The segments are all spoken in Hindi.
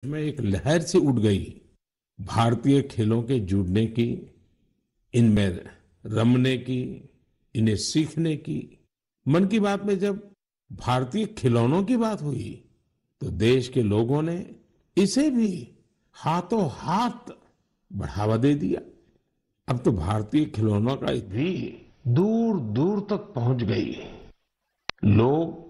में एक लहर सी उठ गई भारतीय खेलों के जुड़ने की, इनमें रमने की, इन्हें सीखने की। मन की बात में जब भारतीय खिलौनों की बात हुई तो देश के लोगों ने इसे भी हाथों हाथ बढ़ावा दे दिया। अब तो भारतीय खिलौनों का भी दूर दूर तक पहुंच गई। लोग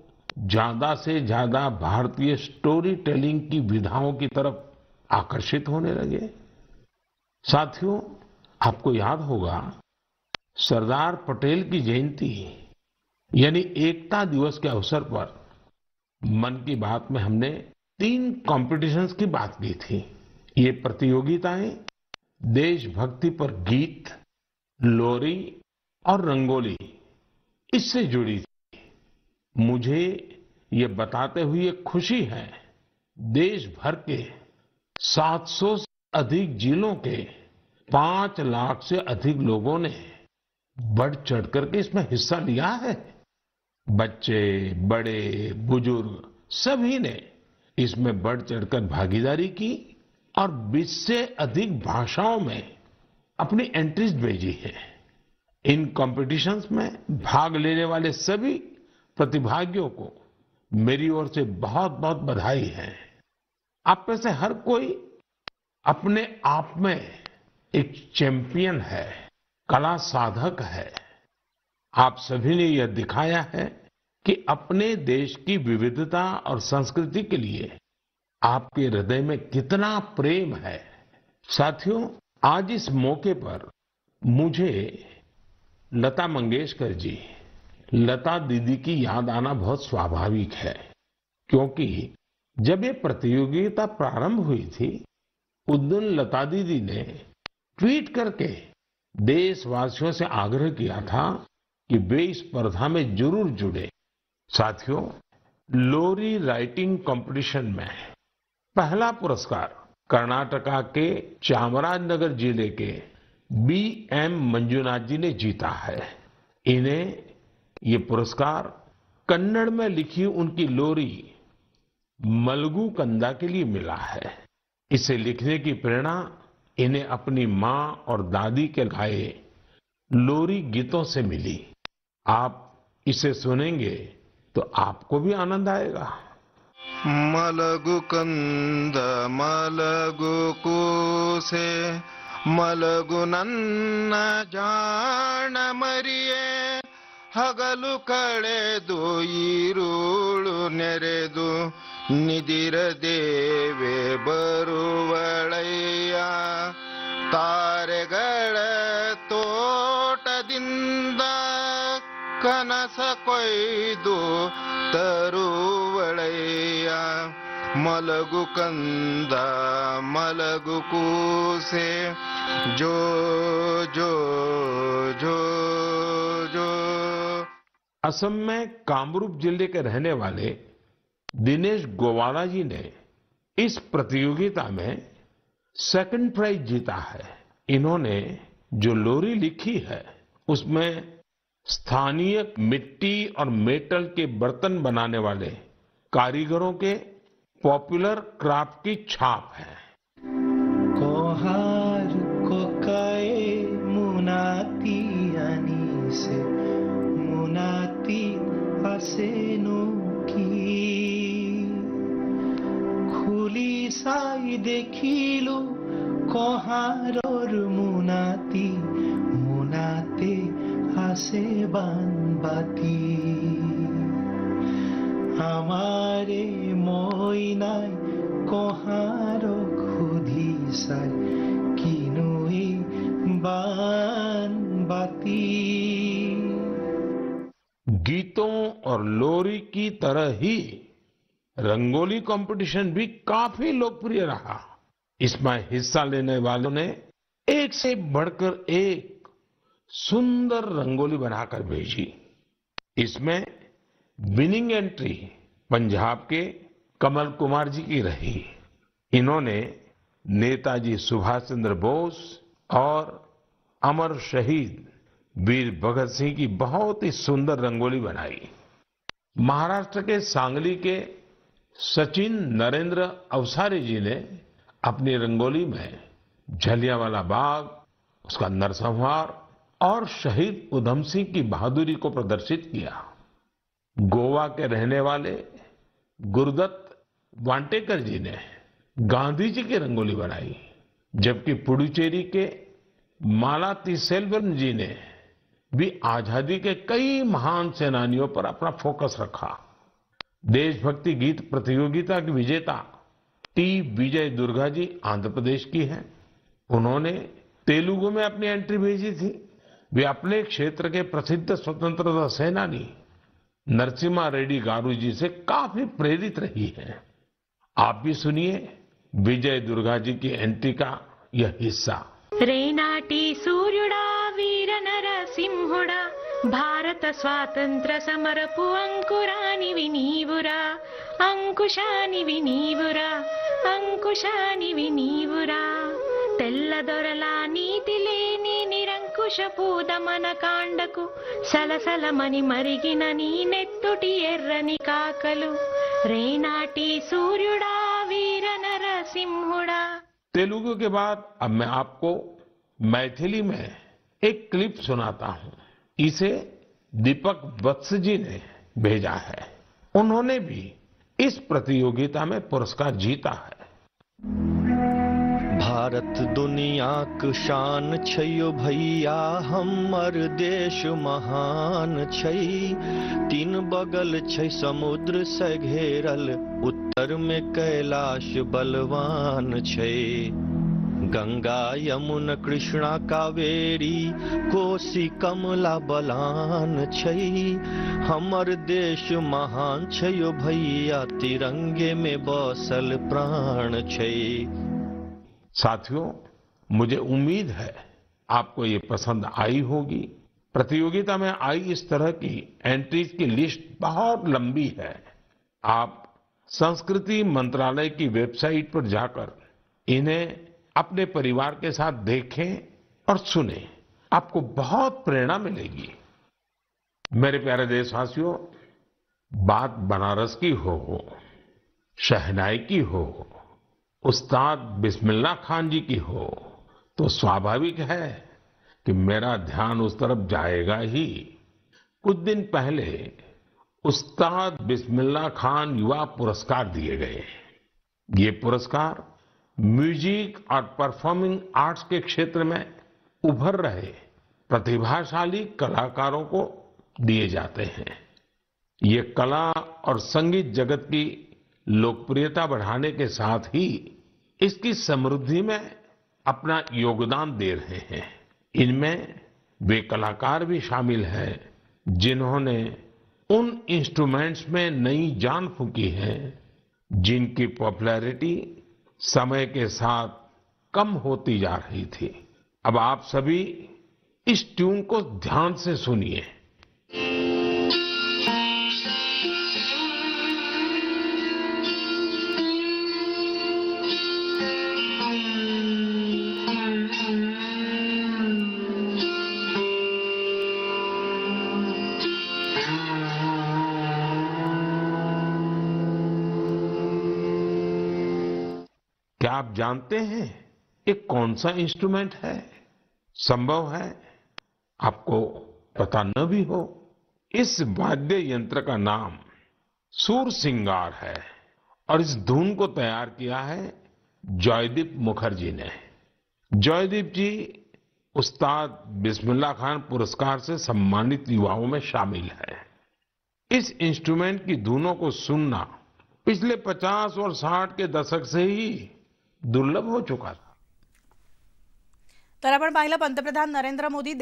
ज्यादा से ज्यादा भारतीय स्टोरी टेलिंग की विधाओं की तरफ आकर्षित होने लगे। साथियों, आपको याद होगा सरदार पटेल की जयंती यानी एकता दिवस के अवसर पर मन की बात में हमने 3 कॉम्पिटिशन्स की बात की थी। ये प्रतियोगिताएं देशभक्ति पर गीत, लोरी और रंगोली इससे जुड़ी थी। मुझे ये बताते हुए खुशी है, देश भर के 700 से अधिक जिलों के 5 लाख से अधिक लोगों ने बढ़ चढ़ करके इसमें हिस्सा लिया है। बच्चे, बड़े, बुजुर्ग सभी ने इसमें बढ़ चढ़कर भागीदारी की और 20 से अधिक भाषाओं में अपनी एंट्रीज भेजी है। इन कॉम्पिटिशन्स में भाग लेने वाले सभी प्रतिभागियों को मेरी ओर से बहुत बहुत बधाई है। आप में से हर कोई अपने आप में एक चैंपियन है, कला साधक है। आप सभी ने यह दिखाया है कि अपने देश की विविधता और संस्कृति के लिए आपके हृदय में कितना प्रेम है। साथियों, आज इस मौके पर मुझे लता मंगेशकर जी, लता दीदी की याद आना बहुत स्वाभाविक है, क्योंकि जब ये प्रतियोगिता प्रारंभ हुई थी उस दिन लता दीदी ने ट्वीट करके देशवासियों से आग्रह किया था कि वे इस स्पर्धा में जरूर जुड़े। साथियों, लोरी राइटिंग कंपटीशन में पहला पुरस्कार कर्नाटका के चामराजनगर जिले के B.M. मंजुनाथ जी ने जीता है। इन्हें ये पुरस्कार कन्नड़ में लिखी उनकी लोरी मलगू कंदा के लिए मिला है। इसे लिखने की प्रेरणा इन्हें अपनी मां और दादी के गाए लोरी गीतों से मिली। आप इसे सुनेंगे तो आपको भी आनंद आएगा। मलगु कंद मलगु ಕೂಸೆ ಮಲಗು ನನ್ನ ಜಾಣ ಮರಿಯೇ ಹಗಲು ಕಳೆದು ಈರುಳು ನೆರೆದು ನಿದಿರ ದೇವೆ ಬರುವಳಯ್ಯ ತಾರೆಗಳ ತೋಟದಿಂದ ಕನಸ ಕೊಯ್ದು ತರುವಳಯ್ಯ ಮಲಗು ಕಂದ ಮಲಗು ಕೂಸೆ ಜೋ ಜೋ ಜೋ ಜೋ। असम में कामरूप जिले के रहने वाले दिनेश गोवाला जी ने इस प्रतियोगिता में सेकंड प्राइज जीता है। इन्होंने जो लोरी लिखी है उसमें स्थानीय मिट्टी और मेटल के बर्तन बनाने वाले कारीगरों के पॉपुलर क्राफ्ट की छाप है। कोहार को कए मुनाती अनीसे मुनाती हसेनो की खुली साई देखिलो कोहारोर मुनाती मुनाते হাসে বানবাতি আমারে মইনাই কহার খুদি সাই কিনুই বানবাতি। गीतों और लोरी की तरह ही रंगोली कंपटीशन भी काफी लोकप्रिय रहा। इसमें हिस्सा लेने वालों ने एक से बढ़कर एक सुंदर रंगोली बनाकर भेजी। इसमें विनिंग एंट्री पंजाब के कमल कुमार जी की रही। इन्होंने नेताजी सुभाष चंद्र बोस और अमर शहीद वीर भगत सिंह की बहुत ही सुंदर रंगोली बनाई। महाराष्ट्र के सांगली के सचिन नरेंद्र अवसारी जी ने अपनी रंगोली में जलियांवाला बाग, उसका नरसंहार और शहीद उधम सिंह की बहादुरी को प्रदर्शित किया। गोवा के रहने वाले गुरुदत्त वांटेकर जी ने गांधी जी की रंगोली बनाई, जबकि पुडुचेरी के मालातिसेल्वन जी ने भी आजादी के कई महान सेनानियों पर अपना फोकस रखा। देशभक्ति गीत प्रतियोगिता की विजेता टी विजय दुर्गा जी आंध्र प्रदेश की हैं। उन्होंने तेलुगु में अपनी एंट्री भेजी थी। वे अपने क्षेत्र के प्रसिद्ध स्वतंत्रता सेनानी नरसिम्हा रेड्डी गारू जी से काफी प्रेरित रही हैं। आप भी सुनिए विजय दुर्गा जी की एंट्री का यह हिस्सा। रेनाटी सूर्युडा वीर नरसिंहुडा भारत स्वातंत्र्य समरपु अंकुरानिवि नीवुरा अंकुशानिवि नीवुरा अंकुशानिवि नीवुरा తెల్లదొరల నీతి లేని నిరంకుశపు దమన కాండకు సలసలమని మరిగిన నీ నెత్తుటి ఎర్రని కాకలు రేనాటి సూర్యుడా వీర నరసింహుడా। तेलुगु के बाद अब मैं आपको मैथिली में एक क्लिप सुनाता हूं। इसे दीपक वत्स जी ने भेजा है। उन्होंने भी इस प्रतियोगिता में पुरस्कार जीता है। भारत दुनियाक शान छैयो भैया, हमर देश महान छै। तीन बगल छै समुद्र से घेरल, उत्तर में कैलाश बलवान छै। गंगा यमुना कृष्णा कावेरी कोसी कमला बलान छै। हमर देश महान छैयो भैया, तिरंगे में बसल प्राण छै। साथियों, मुझे उम्मीद है आपको ये पसंद आई होगी। प्रतियोगिता में आई इस तरह की एंट्रीज की लिस्ट बहुत लंबी है। आप संस्कृति मंत्रालय की वेबसाइट पर जाकर इन्हें अपने परिवार के साथ देखें और सुनें। आपको बहुत प्रेरणा मिलेगी। मेरे प्यारे देशवासियों, बात बनारस की हो, शहनाई की हो, उस्ताद बिस्मिल्लाह खान जी की हो, तो स्वाभाविक है कि मेरा ध्यान उस तरफ जाएगा ही। कुछ दिन पहले उस्ताद बिस्मिल्लाह खान युवा पुरस्कार दिए गए। ये पुरस्कार म्यूजिक और परफॉर्मिंग आर्ट्स के क्षेत्र में उभर रहे प्रतिभाशाली कलाकारों को दिए जाते हैं। ये कला और संगीत जगत की लोकप्रियता बढ़ाने के साथ ही इसकी समृद्धि में अपना योगदान दे रहे हैं। इनमें वे कलाकार भी शामिल हैं जिन्होंने उन इंस्ट्रूमेंट्स में नई जान फूंकी है जिनकी पॉपुलैरिटी समय के साथ कम होती जा रही थी। अब आप सभी इस ट्यून को ध्यान से सुनिए। क्या आप जानते हैं ये कौन सा इंस्ट्रूमेंट है? संभव है आपको पता न भी हो। इस वाद्य यंत्र का नाम सुरसिंगार है और इस धुन को तैयार किया है जॉयदीप मुखर्जी ने। जॉयदीप जी उस्ताद बिस्मिल्लाह खान पुरस्कार से सम्मानित युवाओं में शामिल है। इस इंस्ट्रूमेंट की धुनों को सुनना पिछले 50 और 60 के दशक से ही दुर्लभ हो चुका था। तर आपण पाहिलं पंतप्रधान नरेंद्र मोदी